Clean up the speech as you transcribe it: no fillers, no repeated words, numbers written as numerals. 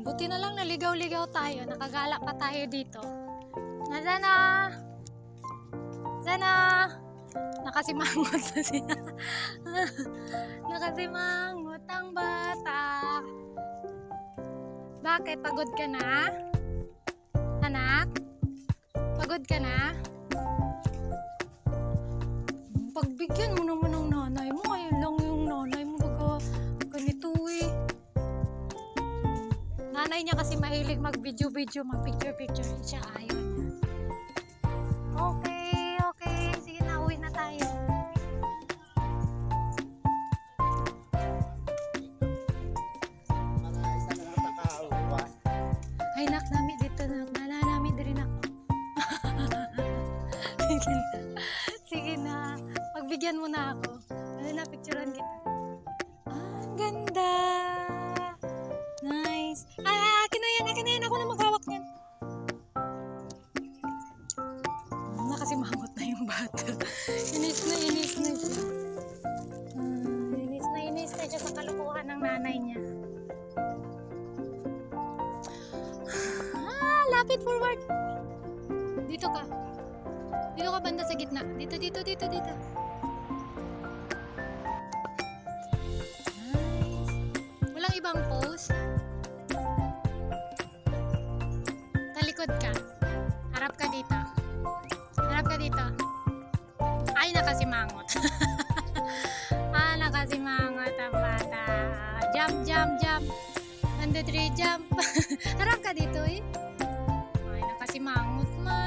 Buti na lang naligaw-ligaw tayo. Nakagala pa tayo dito. Nazana! Zana! Nakasimangot na siya. Nakasimangot ang bata. Bakit? Pagod ka na? Anak? Pagod ka na? Pagbigyan mo naman ng nanay mo. Ayun lang yung nanay mo. Baga ganito eh. Nanay niya kasi mahilig mag-video-video, mag-picture-picture. Siya ayaw niya. Okay, okay. Sige na, uwi na tayo. Ay, nak, nami dito na. Nananami din ako. Sige na. Sige na. Pagbigyan mo na ako. Ano na, picturean kita. Ah, ang ganda. Nice. Ay, akin na yan, akin na yan. Ako na maghawak niyan. Nakasimangot na yung bata. Inis na siya. Inis na siya sa kalukuhan ng nanay niya. Lapit forward. Dito ka. Dito ka banda sa gitna. Dito. Nice. Walang ibang pose. Talikod ka. Harap ka dito. Harap ka dito. Ay, nakasimangot. Nakasimangot ang bata. Jump. 1, 2, 3, jump. Harap ka dito eh. Ay, nakasimangot man.